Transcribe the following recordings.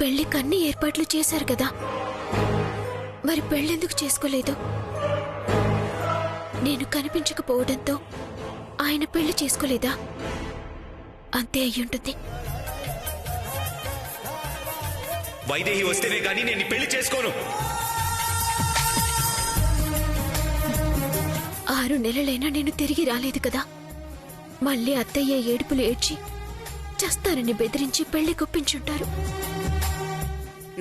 పెళ్లికి అన్ని ఏర్పాట్లు చేశారు కదా, మరి పెళ్ళెందుకు చేసుకోలేదు? నేను కనిపించకపోవడంతో ఆయన పెళ్లి చేసుకోలేదా? అంతే అయ్యుంటుంది. వైదేహి వస్తేనే గానీ నేను పెళ్లి చేసుకోను. 6 నెలలైనా నేను తిరిగి రాలేదు కదా. మళ్ళీ అత్తయ్య ఏడుపులు ఏడ్చి చస్తానని బెదిరించి పెళ్లి కొప్పించుంటారు.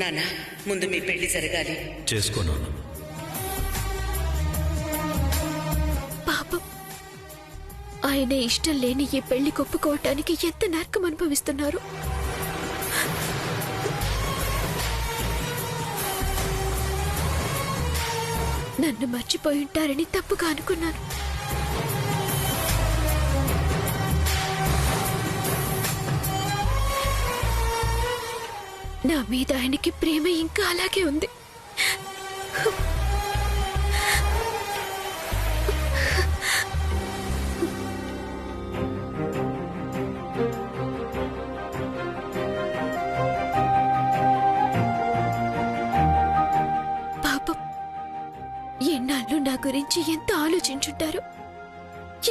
నానా, ముందు మీ పెళ్లి జరగాలి. చేసుకోను. పాపం, ఆయన ఇష్టం లేని ఈ పెళ్లి కొప్పుకోవటానికి ఎంత నరకం అనుభవిస్తున్నారు. నన్ను మర్చిపోయి ఉంటారని తప్పుగా అనుకున్నాను. నా మీద ఆయనకి ప్రేమ ఇంకా అలాగే ఉంది. పాపం, ఎన్నాళ్ళు నా గురించి ఎంత ఆలోచించుంటారు,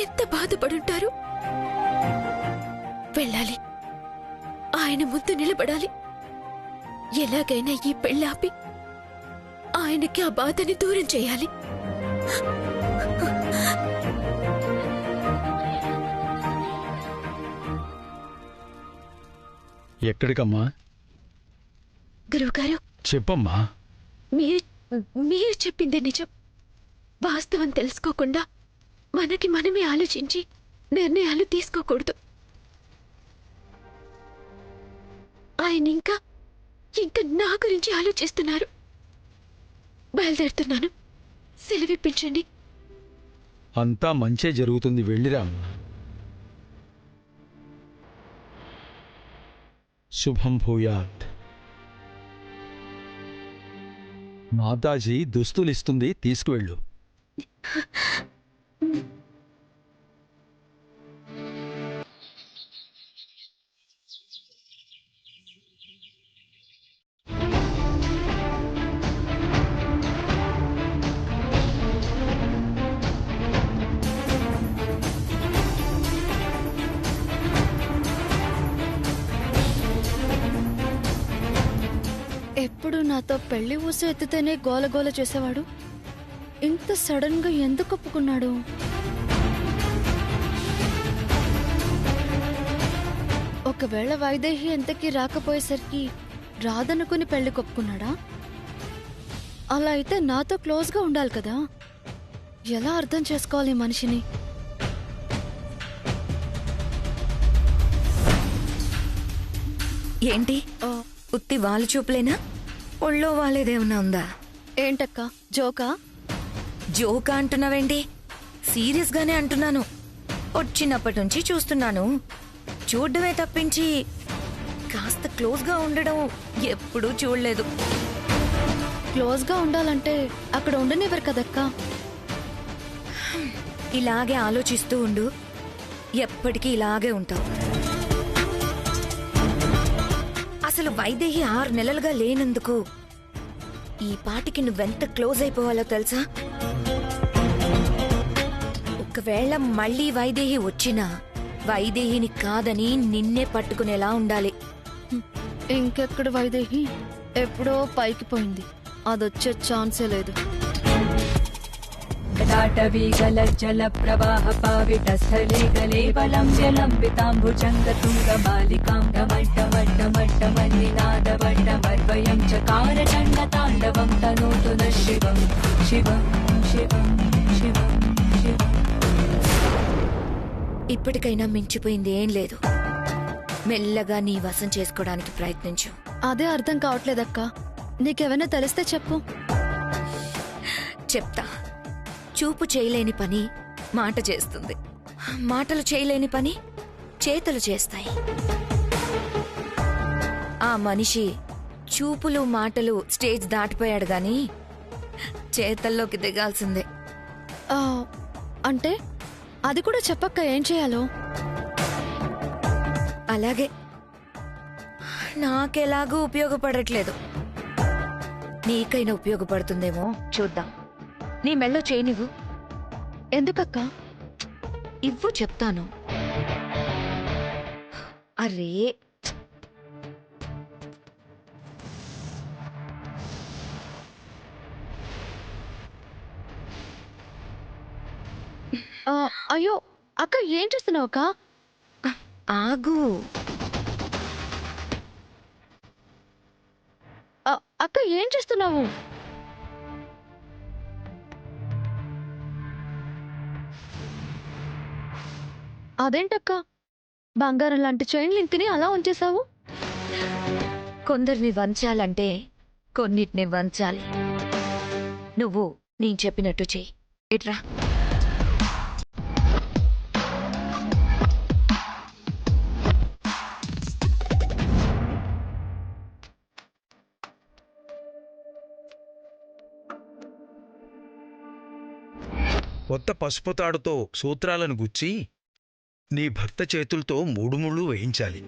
ఎంత బాధపడుంటారు. వెళ్ళాలి, ఆయన ముందు నిలబడాలి. ఎలాగైనా ఈ పెళ్ళాపి ఆయనకి ఆ బాధని దూరం చేయాలి. ఎక్కడికమ్మా? గురువుగారు, చెప్పమ్మా. మీరు చెప్పిందే నిజం. వాస్తవం తెలుసుకోకుండా మనకి మనమే ఆలోచించి నిర్ణయాలు తీసుకోకూడదు. ఆయన ఇంకా నా గురించి ఆలోచిస్తున్నారు. బయలుదేరుతున్నాను, సెలవిప్పించండి. అంతా మంచే జరుగుతుంది, వెళ్ళిరామ్మా. శుభం భూయాత్. మాతాజీ దుస్తులిస్తుంది, తీసుకువెళ్ళు. ఎప్పుడు నాతో పెళ్లి ఊసు ఎత్తితేనే గోలగోల చేసేవాడు. ఇంత సడన్ గా ఎందుకు ఒప్పుకున్నాడు? ఒకవేళ వైదేహి ఎంతకీ రాకపోయేసరికి రాదనుకుని పెళ్లి కొప్పుకున్నాడా? అలా అయితే నాతో క్లోజ్ గా ఉండాలి కదా. ఎలా అర్థం చేసుకోవాలి మనిషిని? ఏంటి ఉత్తి వాళ్ళు చూపులేనా? ఒళ్ళో వాళ్ళేదేమన్నా ఉందా? ఏంటక్క, జోకా? జోకా అంటున్నావేంటి? సీరియస్ గానే అంటున్నాను. వచ్చినప్పటి నుంచి చూస్తున్నాను. చూడ్డమే తప్పించి కాస్త క్లోజ్ గా ఉండడం ఎప్పుడూ చూడలేదు. క్లోజ్ గా ఉండాలంటే అక్కడ ఉండనివ్వరు కదక్కా. ఇలాగే ఆలోచిస్తూ ఉండు, ఎప్పటికీ ఇలాగే ఉంటావు. అసలు వైదేహి 6 నెలలుగా లేనందుకు ఈ పాటికి నువ్వెంత క్లోజ్ అయిపోవాలో తెలుసా? ఒకవేళ మళ్ళీ వైదేహి వచ్చినా వైదేహిని కాదని నిన్నే పట్టుకునేలా ఉండాలి. ఇంకెక్కడ వైదేహి? ఎప్పుడో పైకి పోయింది, అదొచ్చే ఛాన్సే లేదు. जल प्रवाह पावितस्थले कलेवलं जलम्बिताम्बुजङ्गतुङ्गमालिकां डमड्डमड्डमड्डमल्लिनादवड्डमर्वयं चकार चण्डताण्डवं तनोतु नः शिवं शिवं शिवं शिवं शिवं. ఇప్పటికైనా మించిపోయింది ఏం లేదు. మెల్లగా నీ వశం చేసుకోవడానికి ప్రయత్నించు. అదే అర్థం కావట్లేదక్క. నీకేమైనా తెలిస్తే చెప్పు. చెప్తా. చూపు చేయలేని పని మాట చేస్తుంది, మాటలు చేయలేని పని చేతులు చేస్తాయి. ఆ మనిషి చూపులు మాటలు స్టేజ్ దాటిపోయాడు గాని చేతల్లోకి దిగాల్సిందే. అంటే అది కూడా చెప్పక్క, ఏం చేయాలో? అలాగే నాకెలాగూ ఉపయోగపడట్లేదు. నీకైనా ఉపయోగపడుతుందేమో చూద్దాం. నీ మెళ్ళో చేయనివ్వు. ఎందుకక్క? ఇవ్వు చెప్తాను. అరే అయ్యో అక్క, ఏం చేస్తున్నావు అక్క? ఆగు. అక్క ఏం చేస్తున్నావు? అదేంటక్క, బంగారం లాంటి చైన్ లింక్ని అలా ఉంచేశావు? కొందరిని వంచాలంటే కొన్నిటిని వంచాలి. నువ్వు నేను చెప్పినట్టు చెయ్యి. ఇట్రా. కొత్త పసుపు తాడుతో సూత్రాలను గుచ్చి నీ భక్త చేతులతో 3 ముళ్ళు వేయించాలి.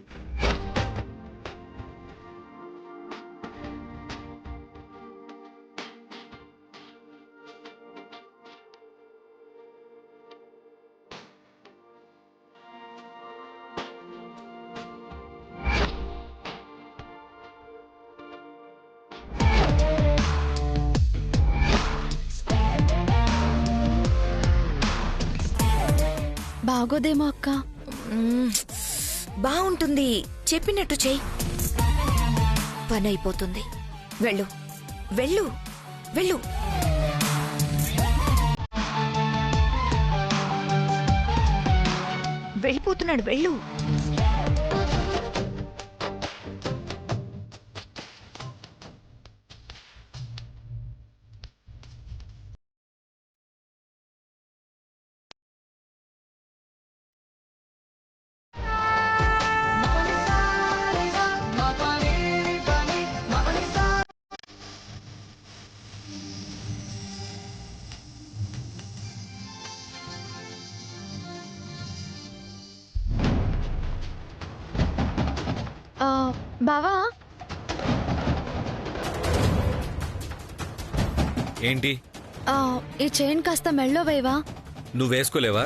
బాగోదేమో అక్క. బాగుంటుంది. చెప్పినట్టు చెయ్యి. పని అయిపోతుంది. వెళ్ళు వెళ్ళు వెళ్ళు. వెళ్ళిపోతున్నాడు. వెళ్ళు. బావా, ఏంటి? ఈ చైన్ కాస్త మెళ్ళో వేయవా? నువ్వు వేసుకోలేవా?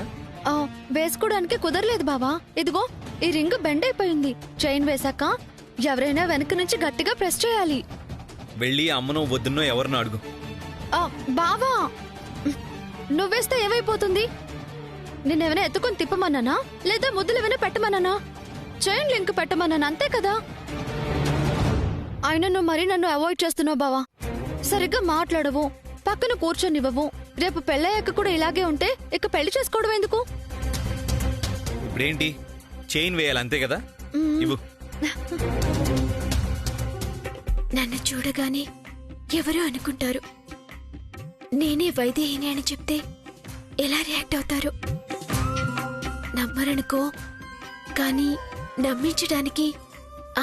వేసుకోవడానికి కుదరలేదు బావా. ఇదిగో ఈ రింగ్ బెండ్ అయిపోయింది. చైన్ వేశాక ఎవరైనా వెనక నుంచి గట్టిగా ప్రెస్ చేయాలి. వెళ్ళి అమ్మనో వద్దునో ఎవరినో అడుగు. బావా, నువ్వేస్తే ఏమైపోతుంది? నిన్నేమైనా ఎత్తుకొని తిప్పమన్నానా, లేదా ముద్దులు ఏమైనా పెట్టమన్నానా? చైన్ లింక్ పెట్టమన్నాను, అంతే కదా. అయినా నువ్వు మరీ నన్ను అవాయిడ్ చేస్తున్నావు బావా. సరిగ్గా మాట్లాడవు, పక్కన కూర్చొనివ్వవు. రేపు పెళ్ళయ్యాక కూడా ఇలాగే ఉంటే ఇక పెళ్లి చేసుకోవడం ఎందుకు? ఇప్పుడేంటి, చైన్ వేయాలి అంతే కదా? ఇవ్వు. నన్ను చూడగానే ఎవరో అనుకుంటారు నేనే వైదేహిని అని చెప్తే ఎలా రియాక్ట్ అవుతారు? నమ్మరనుకో, కానీ నమ్మించడానికి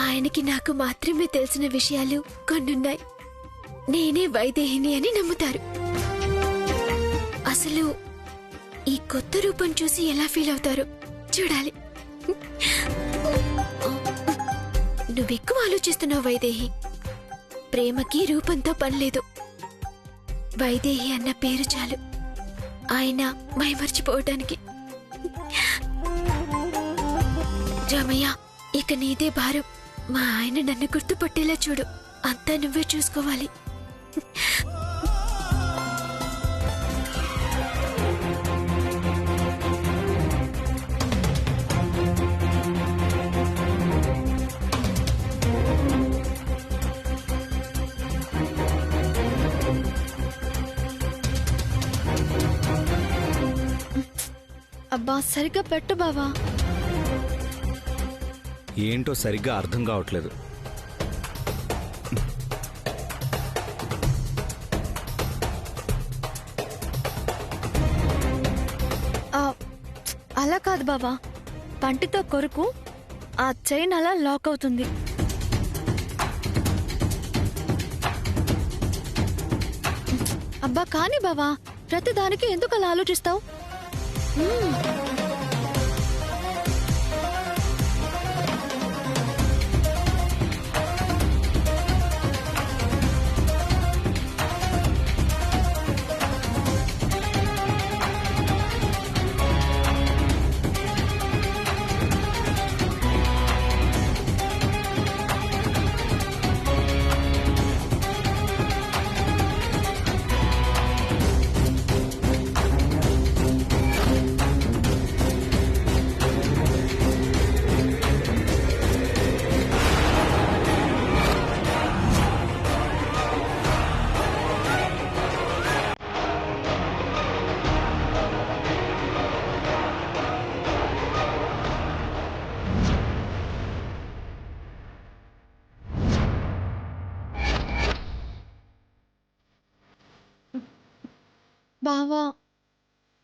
ఆయనకి నాకు మాత్రమే తెలిసిన విషయాలు కొన్నున్నాయి. నేనే వైదేహిని అని నమ్ముతారు. అసలు ఈ కొత్త రూపం చూసి ఎలా ఫీల్ అవుతారు చూడాలి. నువ్వెక్కువ ఆలోచిస్తున్నావు వైదేహి. ప్రేమకి రూపంతో పనిలేదు. వైదేహి అన్న పేరు చాలు ఆయన మైమర్చిపోవటానికి. రామయ్య, ఇక నీదే భారం. మా ఆయన నన్ను గుర్తుపట్టేలా చూడు. అంతా నువ్వే చూసుకోవాలి. అబ్బా, సరిగ్గా పెట్టు బావా. ఏంటో సరిగ్గా అర్థం కావట్లేదు. అలా కాదు బావా, పంటితో కొరుకు. ఆ చైన్ అలా లాక్ అవుతుంది. అబ్బా కానీ బావా, ప్రతిదానికి ఎందుకు అలా ఆలోచిస్తావు? బావా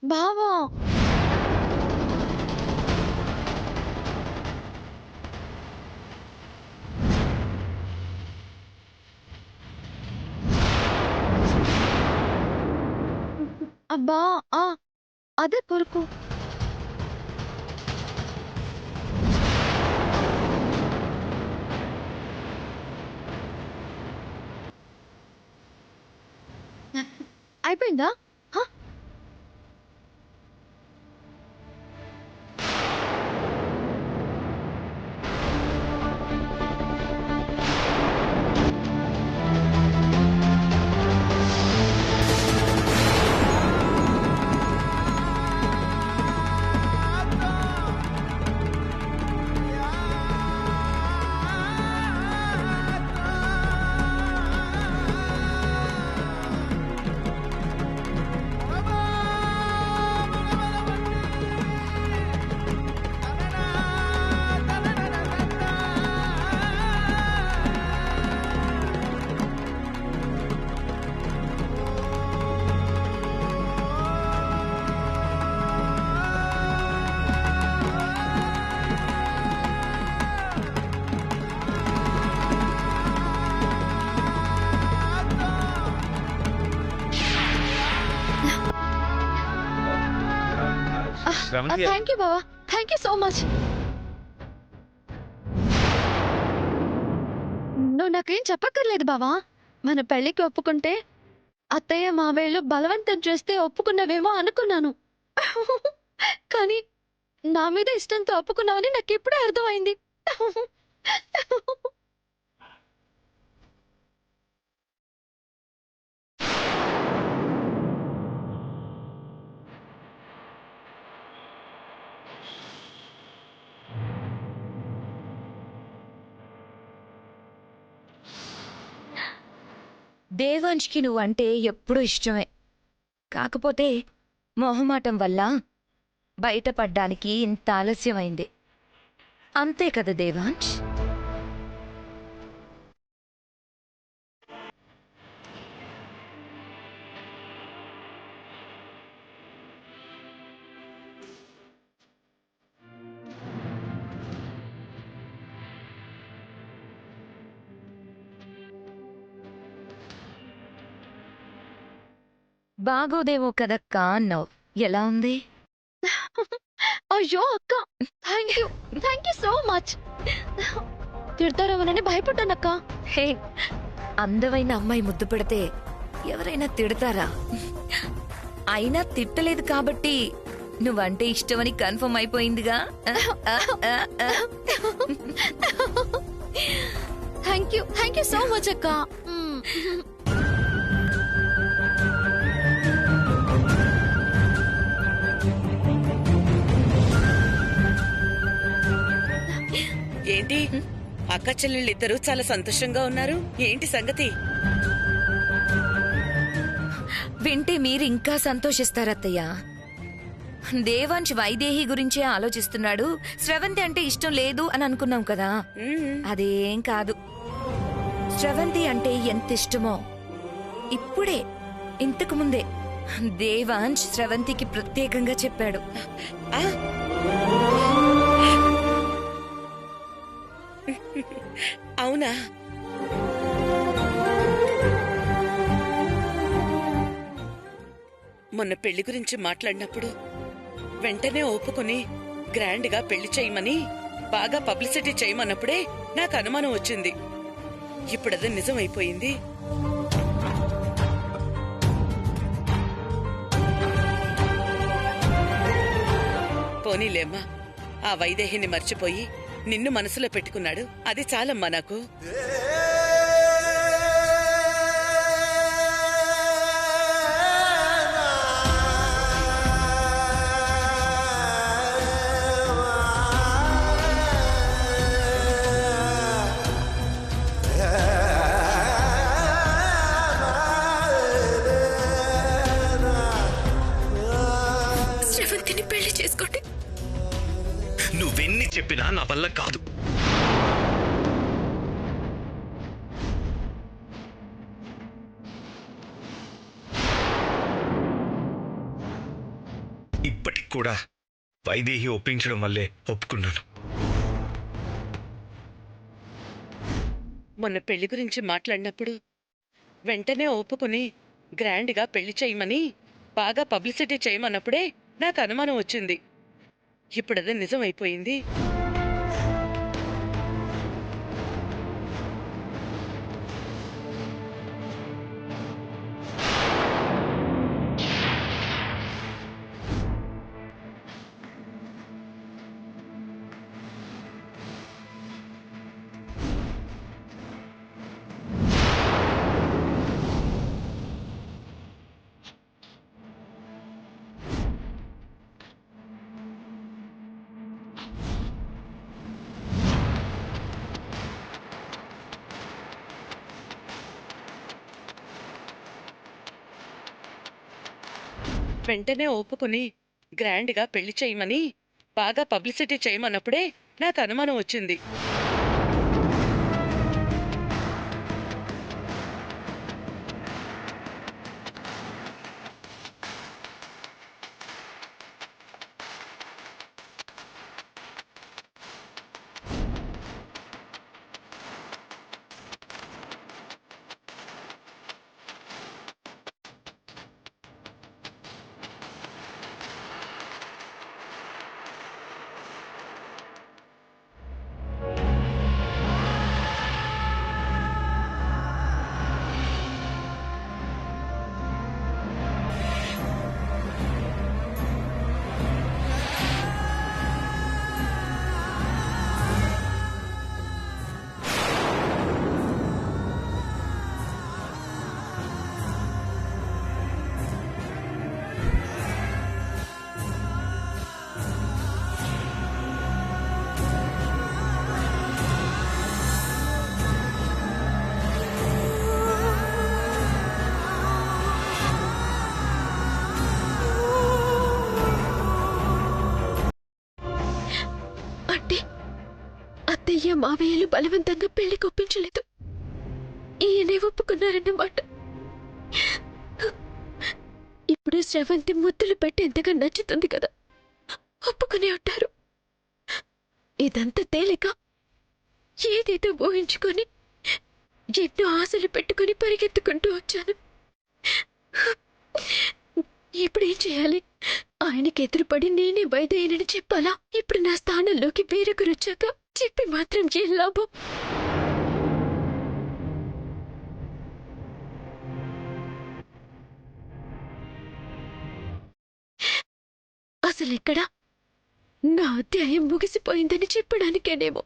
బావా అబ్బా అదే కొరుకు. అయిపోయిందా? హ? థ్యాంక్ యూ బావా, థ్యాంక్ యూ సో మచ్. నువ్వు నాకేం చెప్పక్కర్లేదు బావా. మన పెళ్ళికి ఒప్పుకుంటే అత్తయ్య మావయ్యలు బలవంతం చేస్తే ఒప్పుకున్నవేమో అనుకున్నాను. కానీ నా మీద ఇష్టంతో ఒప్పుకున్నావని నాకు ఇప్పుడే అర్థమైంది. దేవాంష్కి నువ్వంటే ఎప్పుడూ ఇష్టమే. కాకపోతే మొహమాటం వల్ల బయటపడ్డానికి ఇంత ఆలస్యమైంది. అంతే కదా దేవాంష్? బాగోదేమో కదక్కా అన్నావు. ఎలా ఉంది? అయ్యో అక్క, థ్యాంక్ యూ సో మచ్. తిడతారేమోనని భయపడ్డానక్క. హే, అందమైన అమ్మాయి ముద్దు పెడితే ఎవరైనా తిడతారా? అయినా తిట్టలేదు కాబట్టి నువ్వంటే ఇష్టమని కన్ఫర్మ్ అయిపోయిందిగా. థ్యాంక్ యూ సో మచ్ అక్క. ఏంటి అక్క చెల్లెళ్ళిద్దరూ చాలా సంతోషంగా ఉన్నారు? ఏంటి సంగతి? వింటే మీరు ఇంకా సంతోషిస్తారత్తయ్య. దేవాంశ్ వైదేహి గురించే ఆలోచిస్తున్నాడు. స్రవంతి అంటే ఇష్టం లేదు అని అనుకున్నాం కదా. అదేం కాదు. స్రవంతి అంటే ఎంత ఇష్టమో ఇప్పుడే, ఇంతకు ముందే దేవాంశ్ స్రవంతికి ప్రత్యేకంగా చెప్పాడు. అవునా? మొన్న పెళ్లి గురించి మాట్లాడినప్పుడు వెంటనే ఒప్పుకుని గ్రాండ్ గా పెళ్లి చేయమని బాగా పబ్లిసిటీ చేయమన్నప్పుడే నాకు అనుమానం వచ్చింది. ఇప్పుడది నిజమైపోయింది. పోనీలేమ్మా, ఆ వైదేహిని మర్చిపోయి నిన్ను మనసులో పెట్టుకున్నాడు. అది చాలమ్మా నాకు. శ్రవంతిని పెళ్లి చేసుకోండి. నువ్వెన్ని చెప్పినా నా వల్ల కాదు. కూడా వైదేహి ఒప్పించడం వల్లే ఒప్పుకున్నాను. మొన్న పెళ్లి గురించి మాట్లాడినప్పుడు వెంటనే ఒప్పుకుని గ్రాండ్గా పెళ్లి చేయమని బాగా పబ్లిసిటీ చేయమన్నప్పుడే నాకు అనుమానం వచ్చింది. ఇప్పుడది నిజం అయిపోయింది. వెంటనే ఒప్పుకుని గ్రాండ్గా పెళ్లి చేయమని బాగా పబ్లిసిటీ చేయమన్నప్పుడే నాకు అనుమానం వచ్చింది. అంటే అత్తయ్య మావయ్యలు బలవంతంగా పెళ్లి కొప్పించలేదు, ఈయనే ఒప్పుకున్నారన్నమాట. ఇప్పుడు శ్రవంతి ముద్దులు పెట్టి ఎంతగా నచ్చుతుంది కదా, ఒప్పుకునే ఉంటారు. ఇదంతా తేలిక ఏదేదో ఊహించుకొని ఎన్నో ఆశలు పెట్టుకుని పరిగెత్తుకుంటూ వచ్చాను. ఇప్పుడేం చేయాలి? ఆయనకి ఎదురుపడి నేనే వైదేహినని చెప్పాలా? ఇప్పుడు నా స్థానంలోకి వేరొకరు వచ్చాక చెప్పి మాత్రం ఏం లాభం? అసలెక్కడా నా అధ్యాయం ముగిసిపోయిందని చెప్పడానికేనేమో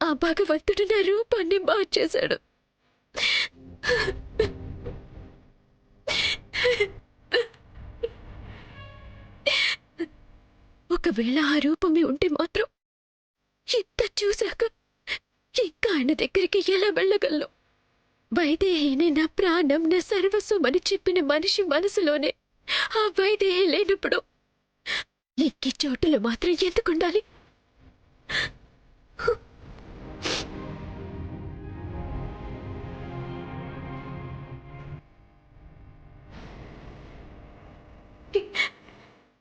ఆ భగవంతుడు నా రూపాన్ని మార్చేశాడు. ఒకవేళ ఆ రూపమే ఉంటే మాత్రం ఇంత చూశాక ఇంకా ఆయన దగ్గరికి ఎలా వెళ్ళగలను? వైదేహినే నా ప్రాణం, నా సర్వస్వం అని చెప్పిన మనిషి మనసులోనే ఆ వైదేహి లేనప్పుడు ఇంకే చోటులో మాత్రం ఎందుకుండాలి?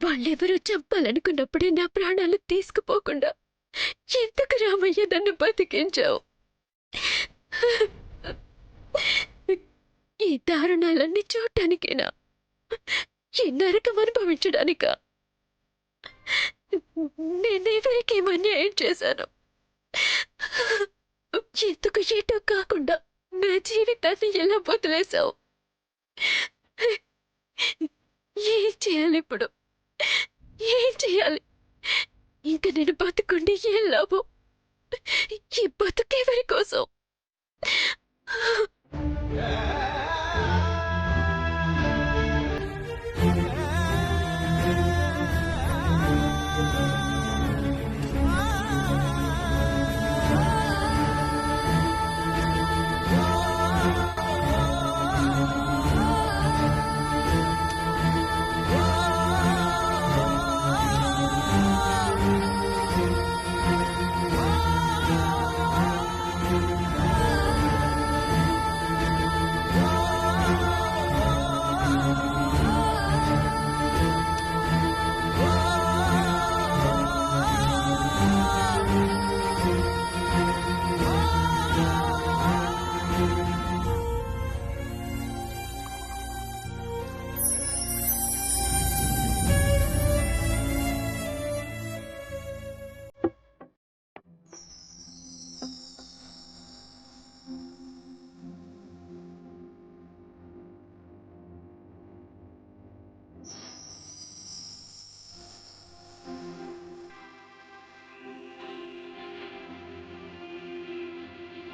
వాళ్ళెవరూ చంపాలనుకున్నప్పుడే నా ప్రాణాలు తీసుకుపోకుండా ఎందుకు రామయ్య నన్ను బతికించావు? ఈ దారుణాలన్నీ చూడటానికేనా? ఈ నరకం అనుభవించడానికా? నేనెవరికేం అన్యాయం చేశాను? ఎందుకు ఏటో కాకుండా నా జీవితాన్ని ఎలా వదిలేశావు? ఏం చేయాలి ఇప్పుడు? ఏం చేయాలి? ఇంక నేను బతుకుండి ఏం లాభం? ఈ బతుకెవరి కోసం?